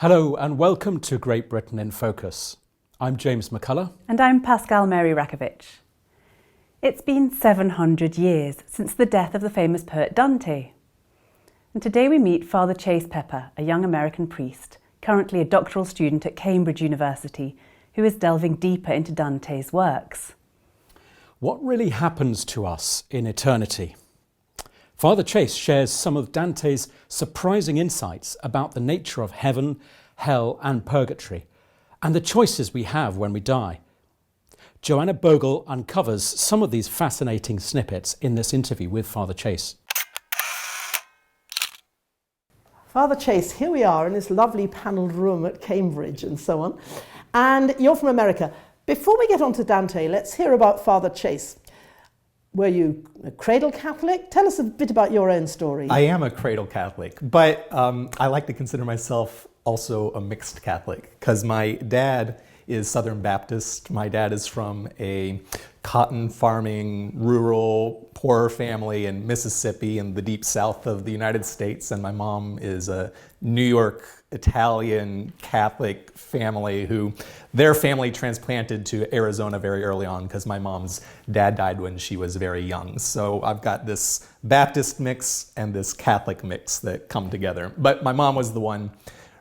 Hello and welcome to Great Britain in Focus. I'm James McCullough. And I'm Pascal Mary Rakovich. It's been 700 years since the death of the famous poet Dante. And today we meet Father Chase Pepper, a young American priest, currently a doctoral student at Cambridge University, who is delving deeper into Dante's works. What really happens to us in eternity? Father Chase shares some of Dante's surprising insights about the nature of heaven, hell and purgatory, and the choices we have when we die. Joanna Bogle uncovers some of these fascinating snippets in this interview with Father Chase. Father Chase, here we are in this lovely panelled room at Cambridge and so on, and you're from America. Before we get on to Dante, let's hear about Father Chase. Were you a cradle Catholic? Tell us a bit about your own story. I am a cradle Catholic, but I like to consider myself also a mixed Catholic because my dad is Southern Baptist. My dad is from a cotton farming, rural, poor family in Mississippi in the deep south of the United States. And my mom is a New York Italian Catholic family who their family transplanted to Arizona very early on because my mom's dad died when she was very young. So I've got this Baptist mix and this Catholic mix that come together. But my mom was the one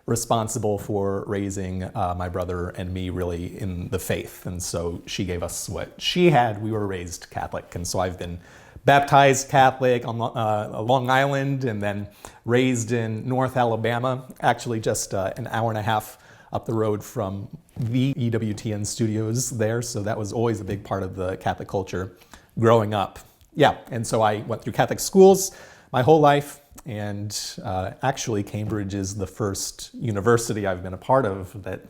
responsible for raising my brother and me really in the faith. And so she gave us what she had. We were raised Catholic. And so I've been baptized Catholic on Long Island and then raised in North Alabama, actually just an hour and a half up the road from the EWTN studios there. So that was always a big part of the Catholic culture growing up. Yeah, and so I went through Catholic schools my whole life. And actually, Cambridge is the first university I've been a part of that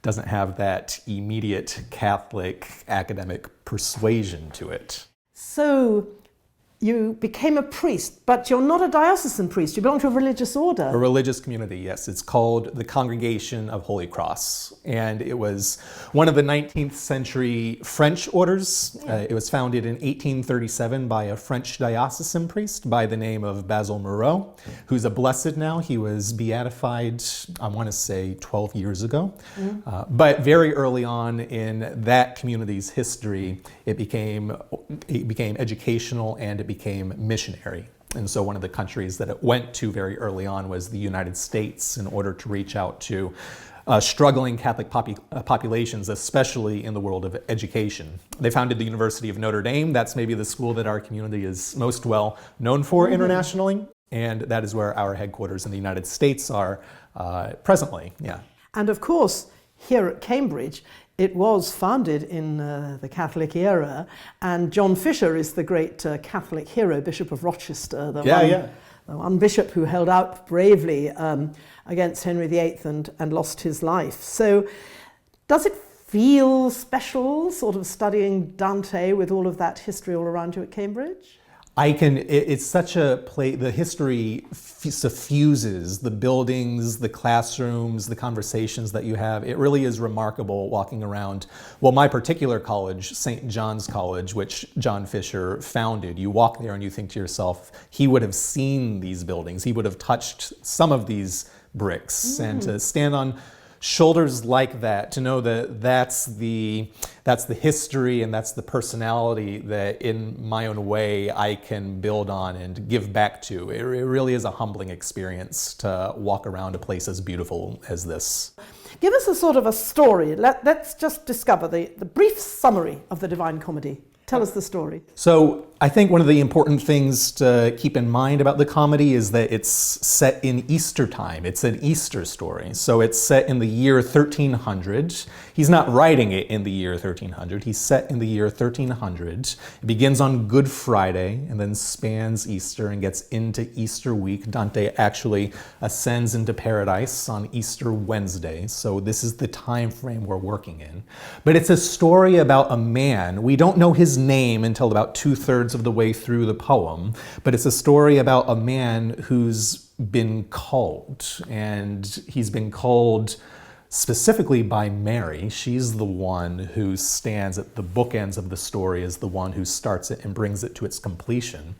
doesn't have that immediate Catholic academic persuasion to it. So you became a priest, but you're not a diocesan priest. You belong to a religious order. A religious community, yes. It's called the Congregation of Holy Cross. And it was one of the 19th century French orders. It was founded in 1837 by a French diocesan priest by the name of Basil Moreau, who's a blessed now. He was beatified, I want to say, 12 years ago. But very early on in that community's history, it became educational and it became missionary. And so one of the countries that it went to very early on was the United States in order to reach out to struggling Catholic populations, especially in the world of education. They founded the University of Notre Dame. That's maybe the school that our community is most well known for internationally. And that is where our headquarters in the United States are presently, yeah. And of course, here at Cambridge, it was founded in the Catholic era, and John Fisher is the great Catholic hero, Bishop of Rochester, the one bishop who held out bravely against Henry VIII and lost his life. So does it feel special, sort of studying Dante with all of that history all around you at Cambridge? It's such a place, the history suffuses the buildings, the classrooms, the conversations that you have. It really is remarkable walking around. Well, my particular college, St. John's College, which John Fisher founded, you walk there and you think to yourself, he would have seen these buildings. He would have touched some of these bricks. And to stand on shoulders like that, to know that that's the history and that's the personality that in my own way I can build on and give back to. It really is a humbling experience to walk around a place as beautiful as this. Give us a sort of a story. Let's just discover the brief summary of the Divine Comedy. Tell us the story. So I think one of the important things to keep in mind about the comedy is that it's set in Easter time. It's an Easter story. So it's set in the year 1300. He's not writing it in the year 1300. He's set in the year 1300. It begins on Good Friday and then spans Easter and gets into Easter week. Dante actually ascends into paradise on Easter Wednesday. So this is the time frame we're working in. But it's a story about a man. We don't know his name until about 2/3 of the way through the poem, but it's a story about a man who's been called, and he's been called specifically by Mary. She's the one who stands at the bookends of the story, is the one who starts it and brings it to its completion.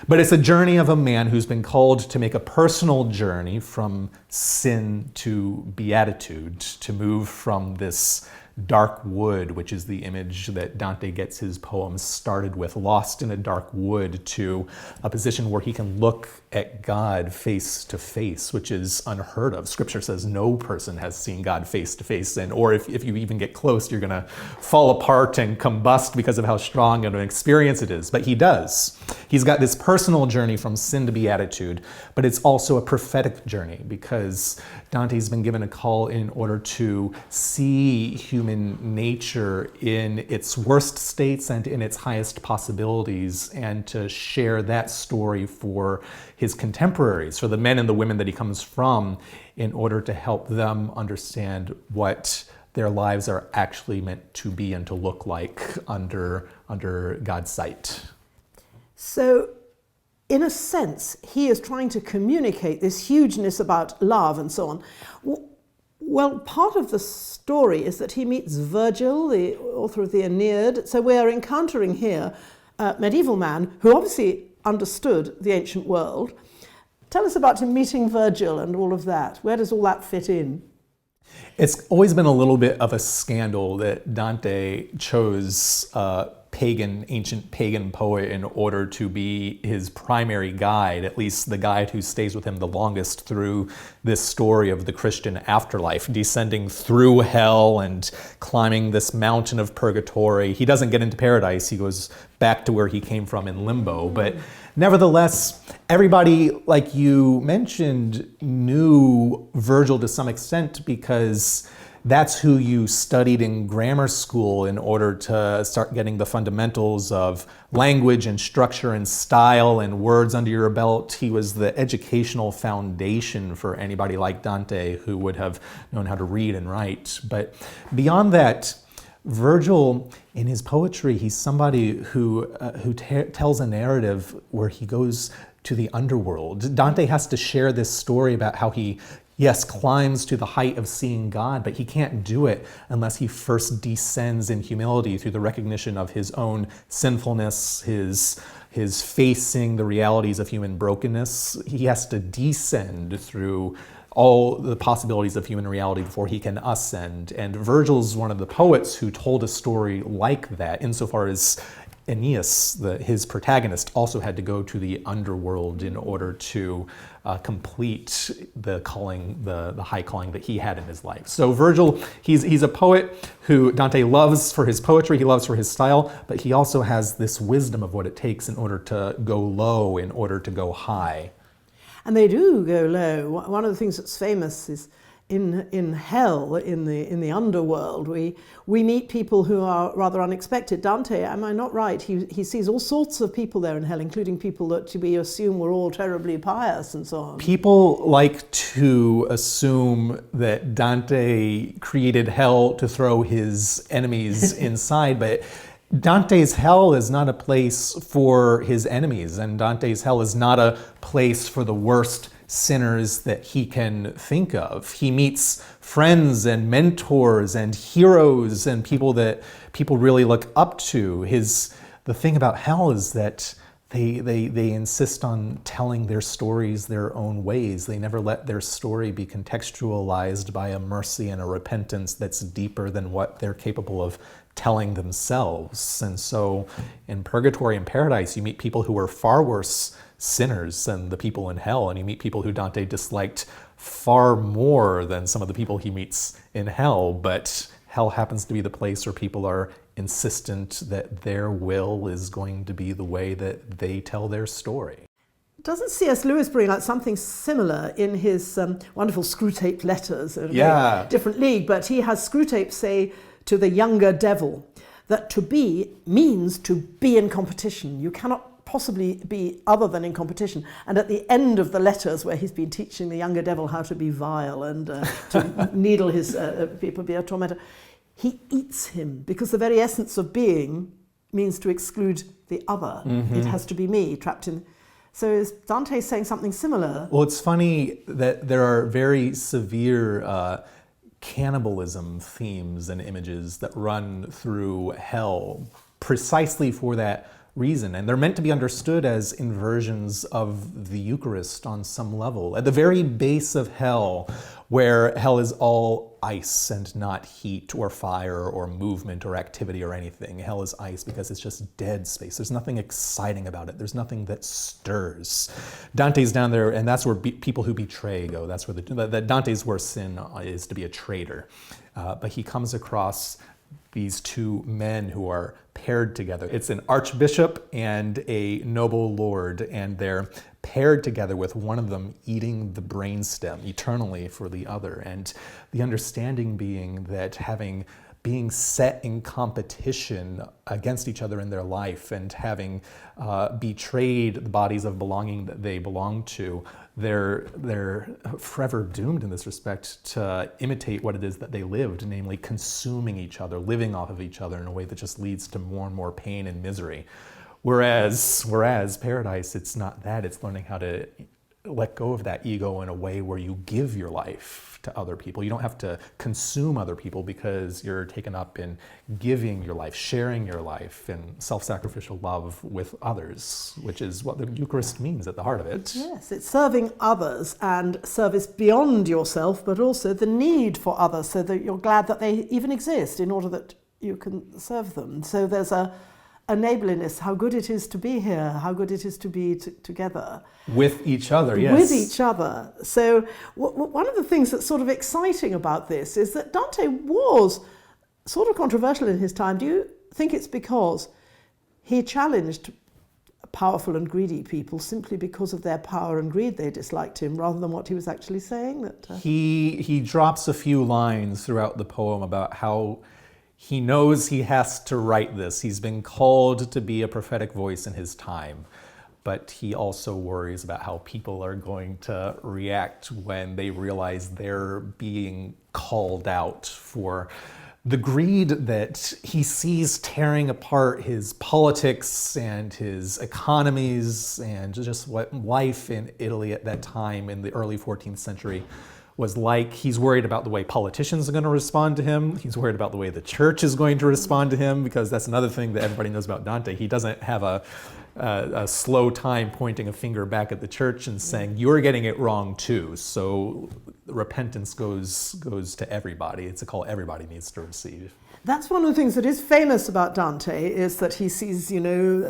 But it's a journey of a man who's been called to make a personal journey from sin to beatitude, to move from this dark wood, which is the image that Dante gets his poems started with, lost in a dark wood, to a position where he can look at God face to face, which is unheard of. Scripture says no person has seen God face to face, or if you even get close, you're going to fall apart and combust because of how strong of an experience it is. But he does. He's got this personal journey from sin to beatitude, but it's also a prophetic journey, because Dante's been given a call in order to see human nature in its worst states and in its highest possibilities, and to share that story for his contemporaries, for the men and the women that he comes from, in order to help them understand what their lives are actually meant to be and to look like under God's sight. So, in a sense, he is trying to communicate this hugeness about love and so on. Well, part of the story is that he meets Virgil, the author of the Aeneid. So we are encountering here a medieval man who obviously understood the ancient world. Tell us about him meeting Virgil and all of that. Where does all that fit in? It's always been a little bit of a scandal that Dante chose ancient pagan poet in order to be his primary guide, at least the guide who stays with him the longest through this story of the Christian afterlife, descending through hell and climbing this mountain of purgatory. He doesn't get into paradise, he goes back to where he came from in limbo. But nevertheless, everybody, like you mentioned, knew Virgil to some extent, because that's who you studied in grammar school in order to start getting the fundamentals of language and structure and style and words under your belt. He was the educational foundation for anybody like Dante who would have known how to read and write. But beyond that, Virgil, in his poetry, he's somebody who tells a narrative where he goes to the underworld. Dante has to share this story about how he, yes, climbs to the height of seeing God, but he can't do it unless he first descends in humility through the recognition of his own sinfulness, his facing the realities of human brokenness. He has to descend through all the possibilities of human reality before he can ascend. And Virgil's one of the poets who told a story like that, insofar as Aeneas, his protagonist, also had to go to the underworld in order to complete the calling, the high calling that he had in his life. So Virgil, he's a poet who Dante loves for his poetry, he loves for his style, but he also has this wisdom of what it takes in order to go low, in order to go high. And they do go low. One of the things that's famous is in hell, in the underworld, we meet people who are rather unexpected. Dante, am I not right? He sees all sorts of people there in hell, including people that we assume were all terribly pious and so on. People like to assume that Dante created hell to throw his enemies inside, but Dante's hell is not a place for his enemies, and Dante's hell is not a place for the worst sinners that he can think of. He meets friends and mentors and heroes and people that people really look up to. The thing about hell is that they insist on telling their stories their own ways. They never let their story be contextualized by a mercy and a repentance that's deeper than what they're capable of telling themselves. And so in purgatory and paradise, you meet people who are far worse sinners than the people in hell, and you meet people who Dante disliked far more than some of the people he meets in hell. But hell happens to be the place where people are insistent that their will is going to be the way that they tell their story. Doesn't C.S. Lewis bring out something similar in his wonderful Screwtape letters? Yeah. Different league, but he has Screwtape say to the younger devil that to be means to be in competition. You cannot possibly be other than in competition. And at the end of the letters, where he's been teaching the younger devil how to be vile and to needle his people, be a tormentor, he eats him, because the very essence of being means to exclude the other. Mm-hmm. It has to be me, trapped in. So is Dante saying something similar? Well, it's funny that there are very severe cannibalism themes and images that run through hell precisely for that reason. And they're meant to be understood as inversions of the Eucharist on some level. At the very base of hell, where hell is all ice and not heat or fire or movement or activity or anything. Hell is ice because it's just dead space. There's nothing exciting about it. There's nothing that stirs. Dante's down there, and that's where people who betray go. That's where Dante's worst sin is, to be a traitor. But he comes across these two men who are paired together. It's an archbishop and a noble lord, and they're paired together with one of them eating the brainstem eternally for the other. And the understanding being that being set in competition against each other in their life and having betrayed the bodies of belonging that they belong to, they're forever doomed in this respect to imitate what it is that they lived, namely consuming each other, living off of each other in a way that just leads to more and more pain and misery. Whereas paradise, it's not that. It's learning how to let go of that ego in a way where you give your life to other people. You don't have to consume other people because you're taken up in giving your life, sharing your life, and self-sacrificial love with others, which is what the Eucharist means at the heart of it. Yes, it's serving others and service beyond yourself, but also the need for others so that you're glad that they even exist in order that you can serve them. So there's a neighborliness, how good it is to be here, how good it is to be together. With each other, yes. With each other. So one of the things that's sort of exciting about this is that Dante was sort of controversial in his time. Do you think it's because he challenged powerful and greedy people simply because of their power and greed they disliked him, rather than what he was actually saying? He drops a few lines throughout the poem about how he knows he has to write this. He's been called to be a prophetic voice in his time, but he also worries about how people are going to react when they realize they're being called out for the greed that he sees tearing apart his politics and his economies and just what life in Italy at that time in the early 14th century was like. He's worried about the way politicians are going to respond to him. He's worried about the way the church is going to respond to him, because that's another thing that everybody knows about Dante. He doesn't have a slow time pointing a finger back at the church and saying, you're getting it wrong too. So repentance goes to everybody. It's a call everybody needs to receive. That's one of the things that is famous about Dante, is that he sees,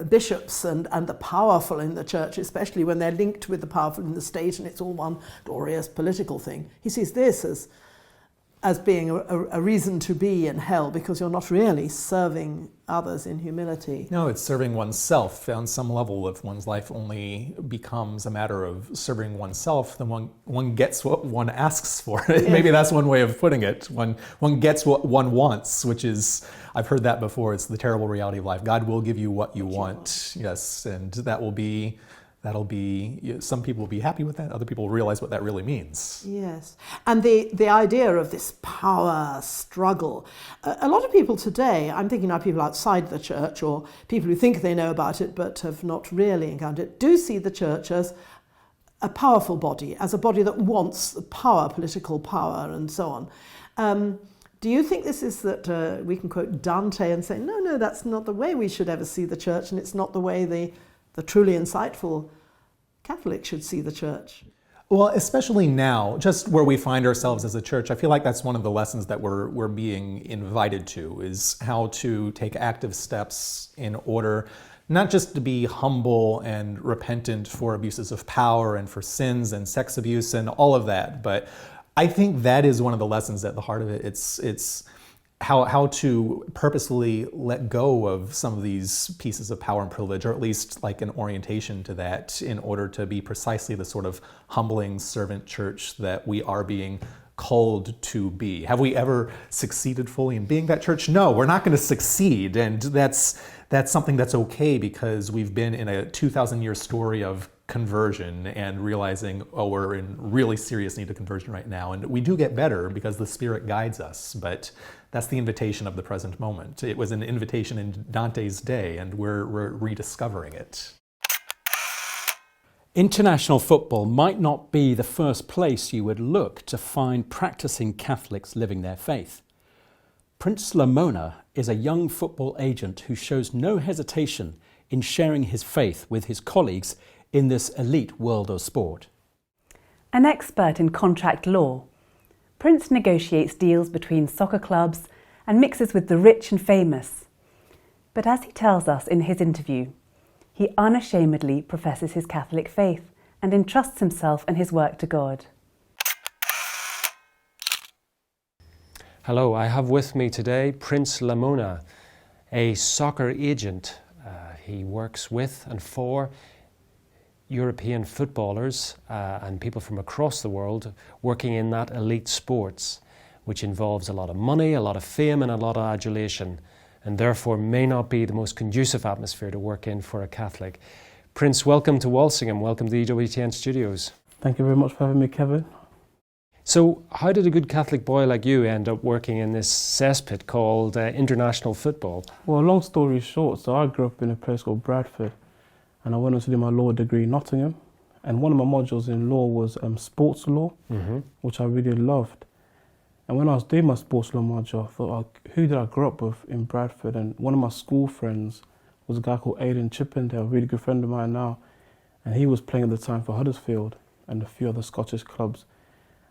bishops and the powerful in the church, especially when they're linked with the powerful in the state and it's all one glorious political thing. He sees this as being a reason to be in hell, because you're not really serving others in humility. No, it's serving oneself on some level. If one's life only becomes a matter of serving oneself, then one gets what one asks for. Yeah. Maybe that's one way of putting it. One gets what one wants, which is, I've heard that before, it's the terrible reality of life. God will give you what you want. Yes, and that'll be, some people will be happy with that, other people will realize what that really means. Yes, and the idea of this power struggle, a lot of people today, I'm thinking now people outside the church or people who think they know about it but have not really encountered it, do see the church as a powerful body, as a body that wants power, political power and so on. Do you think this is that we can quote Dante and say, no, that's not the way we should ever see the church, and it's not the way the truly insightful Catholic should see the church? Well, especially now, just where we find ourselves as a church, I feel like that's one of the lessons that we're being invited to, is how to take active steps in order not just to be humble and repentant for abuses of power and for sins and sex abuse and all of that, but I think that is one of the lessons at the heart of it. It's how to purposefully let go of some of these pieces of power and privilege, or at least like an orientation to that, in order to be precisely the sort of humbling servant church that we are being called to be. Have we ever succeeded fully in being that church? No, we're not going to succeed, and that's something that's okay, because we've been in a 2,000-year story of conversion and realizing, we're in really serious need of conversion right now, and we do get better because the Spirit guides us, but that's the invitation of the present moment. It was an invitation in Dante's day, and we're rediscovering it. International football might not be the first place you would look to find practicing Catholics living their faith. Prince Lamona is a young football agent who shows no hesitation in sharing his faith with his colleagues in this elite world of sport. An expert in contract law, Prince negotiates deals between soccer clubs and mixes with the rich and famous. But as he tells us in his interview, he unashamedly professes his Catholic faith and entrusts himself and his work to God. Hello, I have with me today Prince Lamona, a soccer agent. He works with and for European footballers and people from across the world working in that elite sports, which involves a lot of money, a lot of fame and a lot of adulation, and therefore may not be the most conducive atmosphere to work in for a Catholic. Prince, welcome to Walsingham, welcome to the EWTN studios. Thank you very much for having me, Kevin. So how did a good Catholic boy like you end up working in this cesspit called international football? Well, long story short, so I grew up in a place called Bradford, and I went on to do my law degree in Nottingham, and one of my modules in law was sports law, which I really loved. And when I was doing my sports law module, I thought, who did I grow up with in Bradford? And one of my school friends was a guy called Aidan Chippendale, a really good friend of mine now, and he was playing at the time for Huddersfield and a few other Scottish clubs.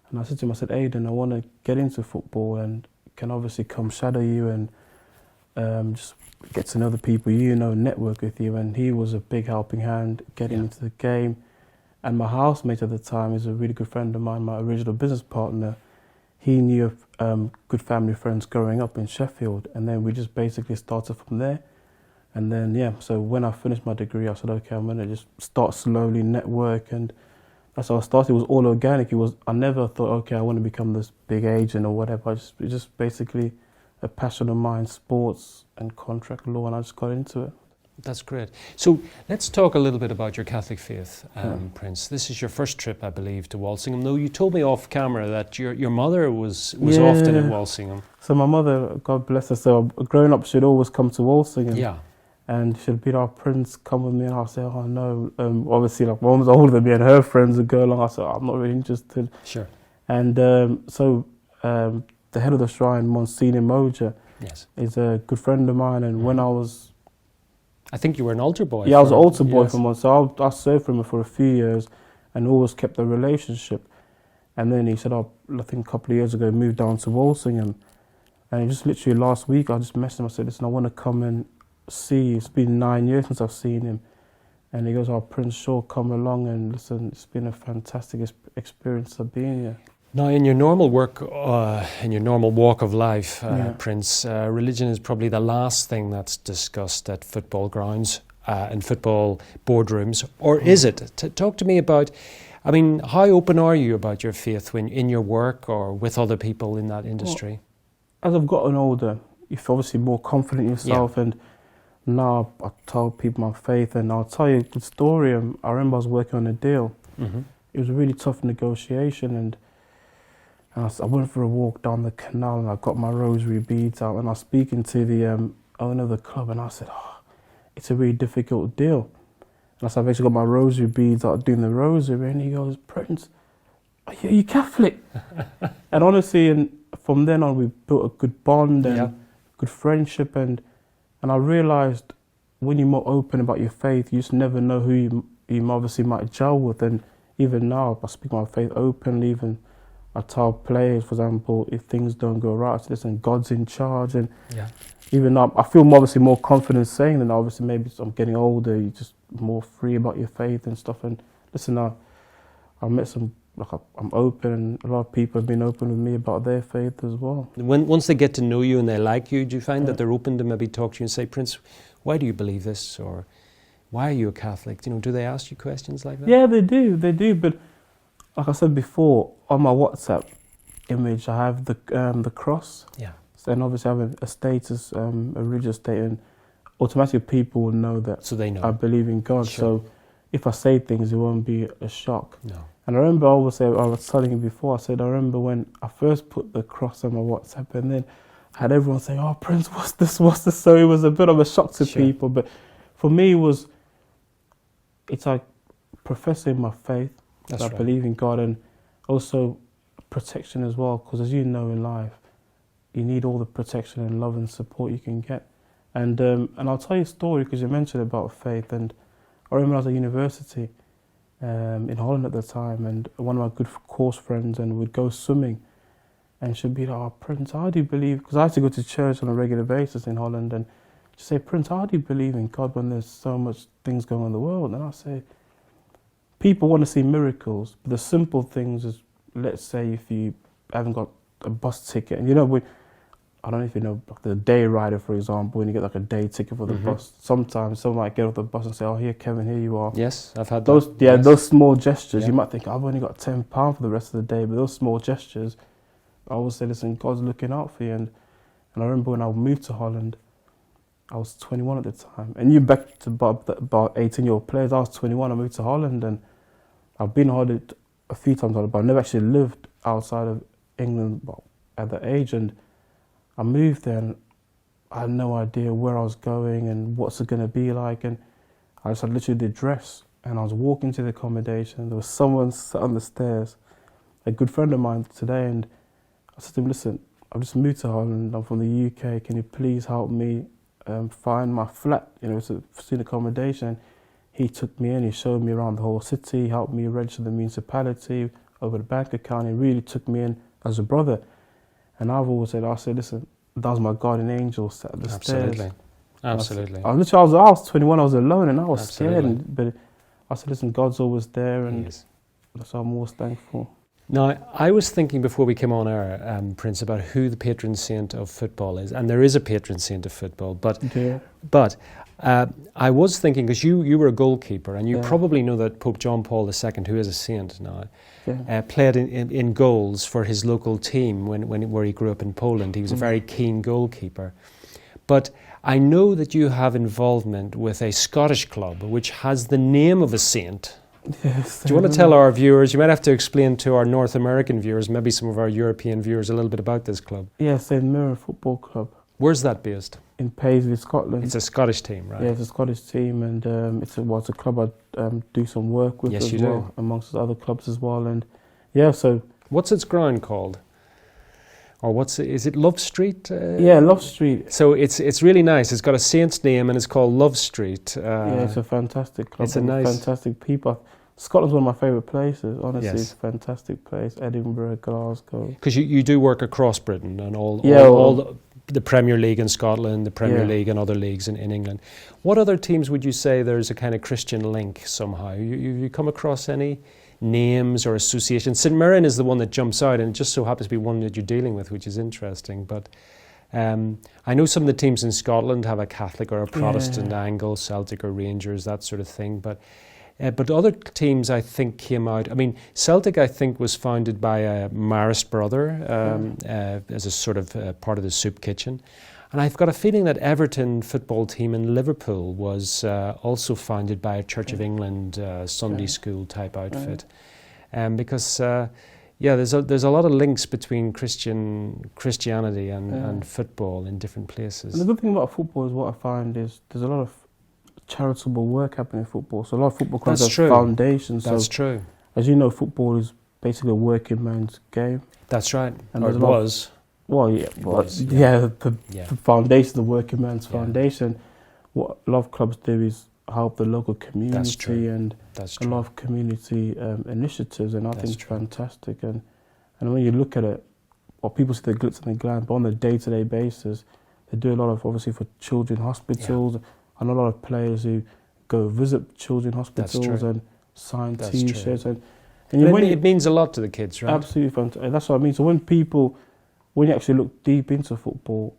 And I said to him, I said, Aidan, I want to get into football and can obviously come shadow you and just get to know the people you know, network with you. And he was a big helping hand getting into the game. And my housemate at the time is a really good friend of mine, my original business partner. He knew good family friends growing up in Sheffield, and then we just basically started from there. And then, so when I finished my degree, I said, okay, I'm going to just start slowly, network, and that's how I started. It was all organic. I never thought, okay, I want to become this big agent or whatever. It was just basically a passion of mine, sports and contract law, and I just got into it. That's great. So let's talk a little bit about your Catholic faith, Prince. This is your first trip, I believe, to Walsingham, though you told me off camera that your mother was often in Walsingham. So my mother, God bless her, so growing up she'd always come to Walsingham. Yeah. And she'd be like, Prince, come with me. And I'll say, oh no. Obviously, like, my mum's older than me and her friends would go along. I said, I'm not really interested. Sure. And so the head of the shrine, Monsignor Moja, is a good friend of mine. And when I think you were an altar boy. Yeah, I was an altar boy for months. So I served for him for a few years and always kept the relationship. And then he said, I think a couple of years ago, moved down to Walsingham. And just literally last week, I just messaged him. I said, listen, I want to come and see you. It's been 9 years since I've seen him. And he goes, Prince, sure, come along and listen. It's been a fantastic experience of being here. Now, in your normal work, in your normal walk of life, Prince, religion is probably the last thing that's discussed at football grounds and football boardrooms, or is it? Talk to me about, how open are you about your faith when in your work or with other people in that industry? Well, as I've gotten older, you're obviously more confident in yourself, and now I tell people my faith, and I'll tell you a good story. I remember I was working on a deal. It was a really tough negotiation, and I went for a walk down the canal and I got my rosary beads out, and I was speaking to the owner of the club, and I said, it's a really difficult deal. And I said, I've actually got my rosary beads out doing the rosary, and he goes, Prince, are you Catholic? And honestly, and from then on we built a good bond and good friendship, and I realised when you're more open about your faith, you just never know who you obviously might gel with. And even now, I speak my faith openly, even I tell players, for example, if things don't go right, I say, listen, God's in charge. And even now, I feel obviously more confident saying that. Obviously, maybe I'm getting older, you're just more free about your faith and stuff. And listen, I met some, I'm open, and a lot of people have been open with me about their faith as well. Once they get to know you and they like you, do you find that they're open to maybe talk to you and say, Prince, why do you believe this? Or why are you a Catholic? Do they ask you questions like that? Yeah, they do. But like I said before, on my WhatsApp image, I have the cross. Yeah. So, and obviously I have a status, a religious status, and automatically people will know that so they know. I believe in God. Sure. So if I say things, it won't be a shock. No. And I remember I was telling you before, I remember when I first put the cross on my WhatsApp, and then I had everyone saying, Prince, what's this? So it was a bit of a shock to people. But for me, it's like professing my faith, That's I right. believe in God, and also protection as well, because as you know in life, you need all the protection and love and support you can get. And I'll tell you a story, because you mentioned about faith, and I remember I was at university in Holland at the time, and one of my good course friends, and we'd go swimming, and she'd be like, "Oh, Prince, how do you believe?" Because I used to go to church on a regular basis in Holland, and she'd say, "Prince, how do you believe in God when there's so much things going on in the world?" And I say, people want to see miracles, but the simple things is, let's say if you haven't got a bus ticket, and I don't know if you know, like the day rider, for example, when you get like a day ticket for the bus, sometimes someone might get off the bus and say, "Oh, here, Kevin, here you are." Yes, I've had those. that. Yeah, yes. those small gestures, Yeah. you might think, "I've only got £10 for the rest of the day," but those small gestures, I always say, listen, God's looking out for you. And I remember when I moved to Holland, I was 21 at the time, and you back to about 18-year-old players. I was 21. I moved to Holland, and I've been in Holland a few times, but I've never actually lived outside of England at that age. And I moved there, and I had no idea where I was going and what's it going to be like. And I just had literally the address, and I was walking to the accommodation. There was someone sat on the stairs, a good friend of mine today, and I said to him, "Listen, I've just moved to Holland. I'm from the UK. Can you please help me find my flat? It's a student accommodation." He took me in. He showed me around the whole city. Helped me register the municipality over the bank account. He really took me in as a brother. And I've always said, listen, that was my guardian angel sat at the stairs. Absolutely. I was 21. I was alone, and I was Absolutely. scared. But I said, listen, God's always there, and Yes. that's why I'm always thankful. Now, I was thinking before we came on air, Prince, about who the patron saint of football is, and there is a patron saint of football. But I was thinking, because you were a goalkeeper, and you probably know that Pope John Paul II, who is a saint now, played in goals for his local team where he grew up in Poland. He was a very keen goalkeeper. But I know that you have involvement with a Scottish club which has the name of a saint. Yes. Do you want to tell our viewers, you might have to explain to our North American viewers, maybe some of our European viewers, a little bit about this club. Yeah, St Mirren Football Club Where's that based? in Paisley, Scotland. It's a Scottish team, right? Yeah, it's a Scottish team, and it's a club I do some work with Yes, as you well, do. amongst other clubs as well. And yeah, so What's its ground called? Or is it Love Street? yeah, Love Street. So it's really nice. It's got a saint's name and it's called Love Street. Yeah, it's a fantastic club. it's a and nice- fantastic people. Scotland's one of my favourite places. Honestly, Yes. it's a fantastic place. Edinburgh, Glasgow. Because you do work across Britain and all the Premier League in Scotland, the Premier League and other leagues in England. What other teams would you say there's a kind of Christian link somehow? You come across any names or associations? St Mirren is the one that jumps out, and it just so happens to be one that you're dealing with, which is interesting. But I know some of the teams in Scotland have a Catholic or a Protestant angle, Celtic or Rangers, that sort of thing. But other teams, I think, came out. I mean, Celtic, I think, was founded by a Marist brother as a sort of part of the soup kitchen. And I've got a feeling that Everton football team in Liverpool was also founded by a Church of England Sunday school type outfit. Because, there's a lot of links between Christianity and football in different places. And the good thing about football is what I find is there's a lot of charitable work happening in football. So a lot of football clubs have foundations. That's true. As you know, football is basically a working man's game. That's right. And Or it was. Well, yeah, the foundation, the working man's foundation. What a lot of clubs do is help the local community. That's true. And That's a true. lot of community initiatives, and I think it's true. fantastic. And when you look at it, people see the glitz and the glam, but on a day-to-day basis, they do a lot of, obviously, for children hospitals. I know a lot of players who go visit children hospitals and sign That's T-shirts. true. And It means a lot to the kids, right? absolutely fantastic. That's what I mean. So when you actually look deep into football,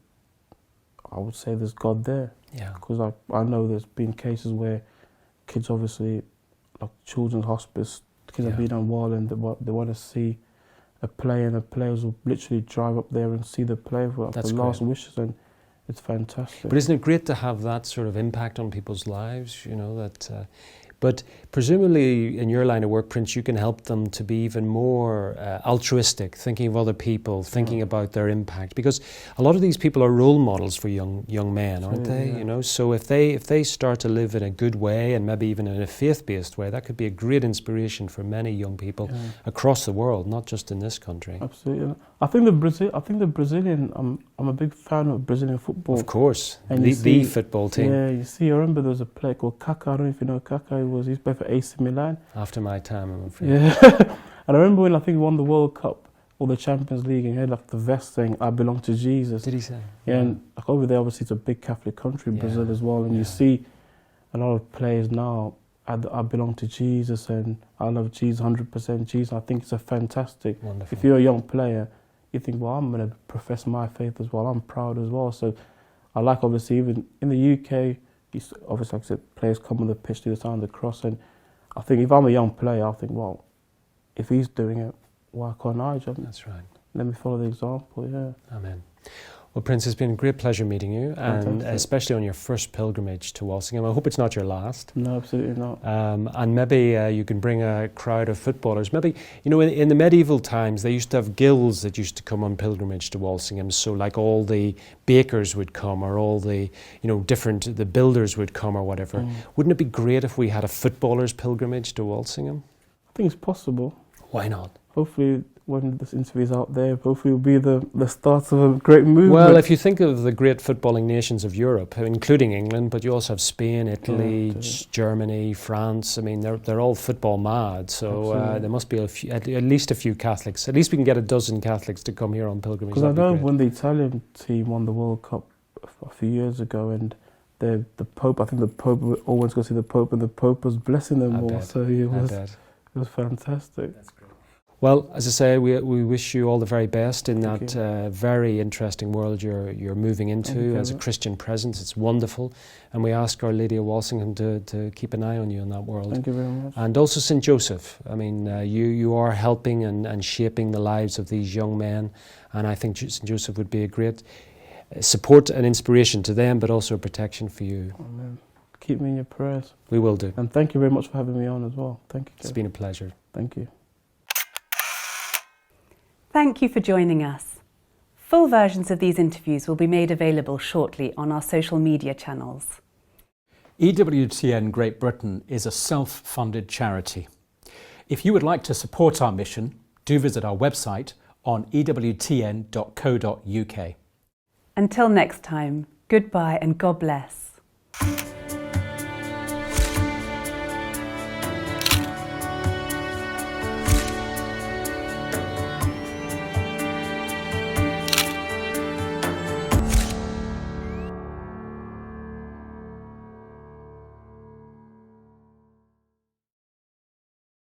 I would say there's God there. Yeah. Because I know there's been cases where kids, obviously, like children's hospice, kids have been unwell and they want to see a player, and the players will literally drive up there and see the player for the last wishes, and it's fantastic. But isn't it great to have that sort of impact on people's lives? You know that. But presumably in your line of work, Prince, you can help them to be even more altruistic, thinking of other people, thinking about their impact. Because a lot of these people are role models for young men, aren't they? Yeah. You know, so if they start to live in a good way, and maybe even in a faith-based way, that could be a great inspiration for many young people across the world, not just in this country. Absolutely. I think the Brazilian. I'm a big fan of Brazilian football. Of course, And the football team. Yeah, you see, I remember there was a player called Kaká. I don't know if you know Kaká. He's played for AC Milan. After my time, I'm afraid. Yeah, and I remember when I think he won the World Cup or the Champions League, and he had like the vest saying "I belong to Jesus." Did he say? Yeah, and like over there, obviously, it's a big Catholic country, Brazil as well, and you see a lot of players now. I belong to Jesus, and I love Jesus, 100% Jesus. I think it's a fantastic. Wonderful. If you're a young player, you think, well, I'm going to profess my faith as well. I'm proud as well. So I like, obviously, even in the UK, obviously, like I said, players come on the pitch, do the sign of the cross, and I think if I'm a young player, I think, well, if he's doing it, why can't I jump? That's right. Let me follow the example, yeah. Amen. Well, Prince, it's been a great pleasure meeting you, and especially on your first pilgrimage to Walsingham. I hope it's not your last. No, absolutely not. And maybe you can bring a crowd of footballers. Maybe, you know, in the medieval times, they used to have guilds that used to come on pilgrimage to Walsingham. So like all the bakers would come, or all the, you know, the builders would come, or whatever. Wouldn't it be great if we had a footballers' pilgrimage to Walsingham? I think it's possible. Why not? Hopefully, when this interview is out there, hopefully it will be the start of a great movement. Well, if you think of the great footballing nations of Europe, including England, but you also have Spain, Italy, Germany, France. I mean, they're all football mad. So there must be at least a few Catholics. At least we can get a dozen Catholics to come here on pilgrimage. Because I know when the Italian team won the World Cup a few years ago, and the Pope, I think the Pope always go see the Pope, and the Pope was blessing them all. So it was fantastic. That's great. Well, as I say, we wish you all the very best in that very interesting world you're moving into as a Christian presence. It's wonderful. And we ask Our Lady of Walsingham to keep an eye on you in that world. Thank you very much. And also St. Joseph. I mean, you are helping and shaping the lives of these young men. And I think St. Joseph would be a great support and inspiration to them, but also a protection for you. Amen. Keep me in your prayers. We will do. And thank you very much for having me on as well. Thank you, Kevin. It's been a pleasure. Thank you. Thank you for joining us. Full versions of these interviews will be made available shortly on our social media channels. EWTN Great Britain is a self-funded charity. If you would like to support our mission, do visit our website on ewtn.co.uk. Until next time, goodbye and God bless.